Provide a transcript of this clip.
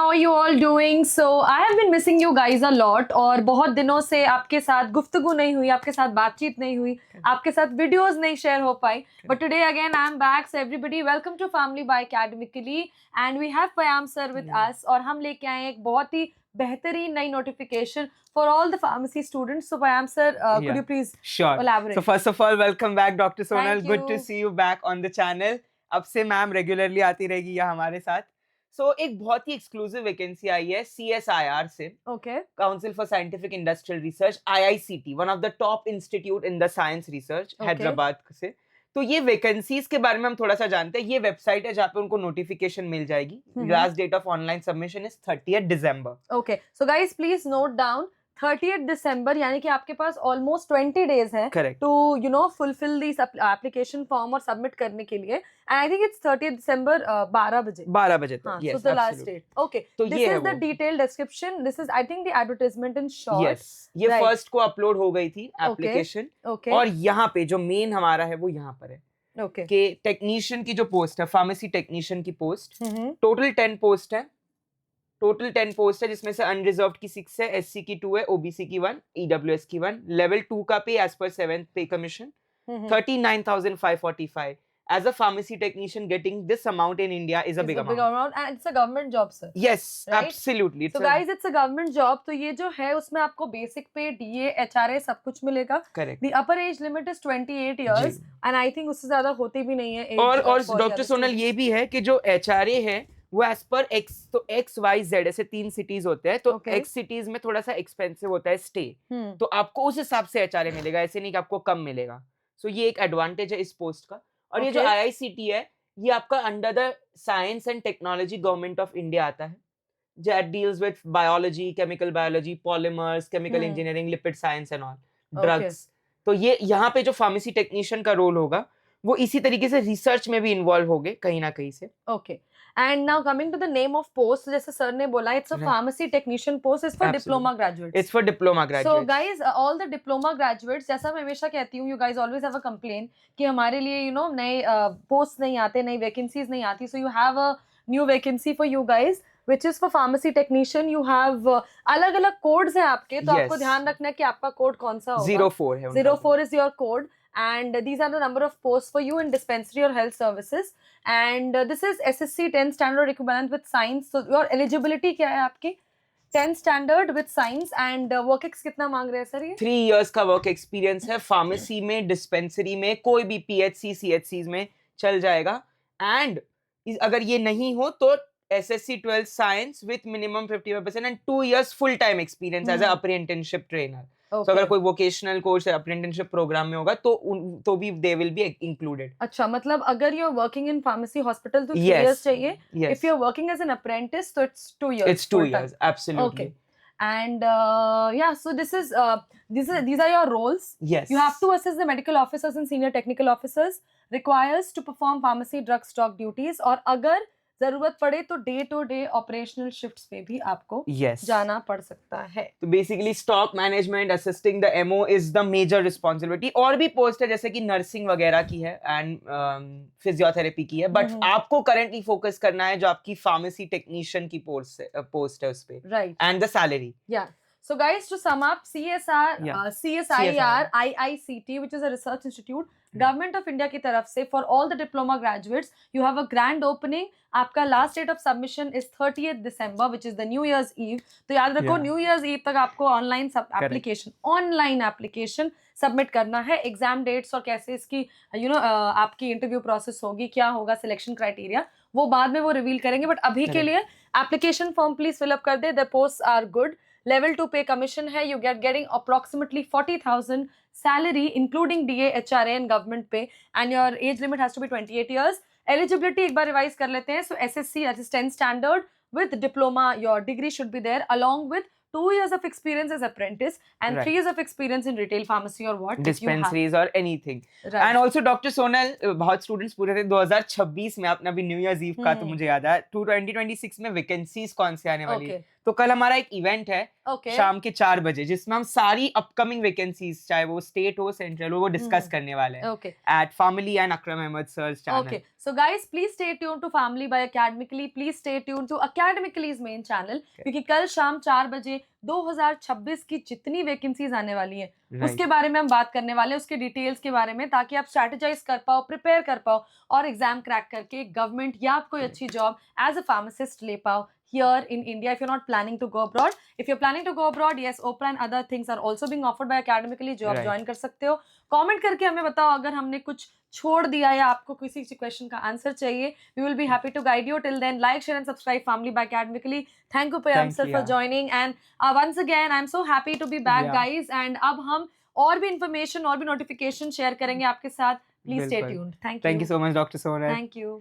are you all doing? So I have been missing you guys a lot और बहुत दिनों से आपके साथ गुफ्तगू नहीं हुई, आपके साथ बातचीत नहीं हुई, आपके साथ वीडियोस नहीं शेयर हो पाई. But today again I am back. So everybody welcome to Family by Academically and we have Payam sir with us और हम लेके आए हैं एक बहुत ही बेहतरीन नई notification for all the pharmacy students. So Payam sir, could you please elaborate? So first of all, welcome back Dr. Sonal. Thank Good to you. see you back on the channel. अब से ma'am regularly आती रहेगी यहाँ हमारे साथ. So एक बहुत ही exclusive vacancy आई है CSIR से, council for scientific industrial research, IICT, one of the top institute in the science research, Hyderabad से. तो ये वैकेंसीज के बारे में हम थोड़ा सा जानते हैं. ये वेबसाइट है जहाँ पे उनको नोटिफिकेशन मिल जाएगी. Last date of online submission is 30th December. Okay, so guys please note down 30th December, यानी कि आपके पास almost 20 days है Correct. to fulfill this application form और submit करने के लिए. And I think it's 30th December 12 बजे. 12 बजे तक. हाँ, Yes, so the last absolutely. date. Okay. तो This ये is the detailed description. This is I think the advertisement in short. Yes. ये Right. फर्स्ट को अपलोड हो गई थी एप्लीकेशन. Okay. और यहाँ पे जो मेन हमारा है वो यहाँ पर है. Okay. कि टेक्नीशियन की जो पोस्ट है, फार्मेसी टेक्नीशियन की पोस्ट, टोटल 10 पोस्ट है. टोटल 10 पोस्ट है जिसमें से अनरिजर्व्ड की 6 है, SC की 2 है, OBC की 1, EWS की 1. लेवल 2 का पे एज पर 7th पे commission 39,545. As a pharmacy technician, getting this amount in India is a big amount. And it's a government job, sir. Yes, Right? absolutely. So guys, it's a government job. तो ये जो है उसमें आपको basic pay, DA, HRA सब कुछ मिलेगा. Correct. The upper age limit is 28 years. And I think उससे ज्यादा होती भी नहीं है. और डॉक्टर सोनल ये भी है कि जो HRA है वो एज पर X, तो XYZ ऐसे 3 सिटीज होते हैं. तो X सिटीज में थोड़ा सा एक्सपेंसिव होता है स्टे. तो आपको उस हिसाब से HRA मिलेगा, ऐसे नहीं कि आपको कम मिलेगा. सो ये एक एडवांटेज है इस पोस्ट का. और ये जो IICT है ये आपका under the science and technology government of India आता है. That deals with biology, chemical biology, polymers, chemical engineering, lipid science and all, drugs. तो ये यहाँ पे जो फार्मेसी टेक्नीशियन का रोल होगा वो इसी तरीके से रिसर्च में भी इन्वॉल्व होगे कहीं ना कहीं से. Okay. And now coming to the name of post, जैसे सर ने बोला, it's a pharmacy technician post. It's for diploma graduates. It's for diploma graduates. So guys, all the diploma graduates, जैसा मैं हमेशा कहती हूँ, you guys always have a complaint कि हमारे लिए नए posts नहीं आते, नई vacancies नहीं आती. So you have a new vacancy for you guys, which is for pharmacy technician. You have अलग-अलग codes हैं आपके, तो आपको ध्यान रखना है कि आपका code कौन सा होगा. 04 है. 04 is your code. And these are the number of posts for you in dispensary or health services. And this is SSC 10th standard equivalent with science. So your eligibility क्या है आपकी? 10th standard with science and work ex कितना मांग रहे हैं sir ये? 3 years का work experience है. फार्मेसी में, डिस्पेंसरी में, कोई भी PHC, CHCs में चल जाएगा. And अगर ये नहीं हो तो SSC 12th science with minimum 55% and 2 years full time experience as a apprenticeship trainer. Okay. So अगर कोई वोकेशनल कोर्स या अप्रेंटिसशिप प्रोग्राम में होगा तो भी दे विल बी इंक्लूडेड. अच्छा, मतलब अगर you are working in pharmacy hospital तो 3 years चाहिए. If you are working as an apprentice तो it's 2 years. It's 2 years, absolutely. Okay. And yeah, so these are your roles. Yes. You have to assist the medical officers and senior technical officers, requires to perform pharmacy drug stock duties, और अगर जरूरत पड़े तो day to day operational shifts पे भी आपको जाना पड़ सकता है. तो basically stock management, assisting the MO is the major responsibility. और भी पोस्ट है जैसे कि नर्सिंग वगैरह की है एंड फिजियोथेरेपी की है, बट आपको करंटली फोकस करना है जो आपकी फार्मेसी टेक्नीशियन की पोस्ट है उस पे. राइट. And the salary. या. So guys, to sum up, CSIR, IICT, which is a research institute, Government of India की तरफ से for all the diploma graduates, you have a grand opening. आपका last date of submission is 30th December, which is the New Year's Eve. तो याद रखो New Year's Eve तक आपको online application submit करना है. Exam dates और कैसे इसकी आपकी interview process होगी, क्या होगा selection criteria, वो बाद में वो reveal करेंगे. But अभी के लिए application form please fill up कर दे. The posts are good. Level 2 pay commission है. You getting approximately 40,000 salary including DA, HRA and government pay, and your age limit has to be 28 years. Eligibility एक बार revise कर लेते हैं. So SSC, that is 10th standard with diploma. Your degree should be there along with 2 years of experience as apprentice and 3 years of experience in retail pharmacy or what dispensaries or anything. Right. And also Dr. Sonal, बहुत students पूछ रहे थे 2026 में, आपने अभी new years ewe का तो मुझे याद है 2026 में वैकेंसीज कौन से आने वाली है. तो कल हमारा एक इवेंट है Okay. शाम के 4 बजे, जिसमें हम सारी अपकमिंग वैकेंसीज, चाहे वो स्टेट हो सेंट्रल हो, वो डिस्कस करने वाले हैं Okay. At family and Akram Ahmed sirs channel. Okay. So guys, please stay tuned to Family by Academically. Please stay tuned to Academically's main channel. क्योंकि कल शाम 4 बजे 2026 की जितनी वैकेंसीज आने वाली हैं उसके बारे में हम बात करने वाले हैं, उसके डिटेल्स के बारे में, ताकि आप स्ट्रेटेजाइज कर पाओ, प्रिपेयर कर पाओ और एग्जाम क्रैक करके गवर्नमेंट या आप कोई अच्छी जॉब एज अ फार्मासिस्ट ले पाओ here in India if you're not planning to go abroad. If you're planning to go abroad, yes, Oprah and other things are also being offered by Academically, जो आप join कर सकते हो. Comment करके हमें बताओ अगर हमने कुछ छोड़ दिया या आपको किसी क्वेश्चन का आंसर चाहिए. We will be happy to guide you. Till then, like, share and subscribe Family by Academically. Thank you Payam sir for joining, and once again I'm so happy to be back guys, and अब हम और भी information और भी notification share करेंगे आपके साथ. Please stay tuned. Thank you. Thank you so much Dr. Sonal. Thank you.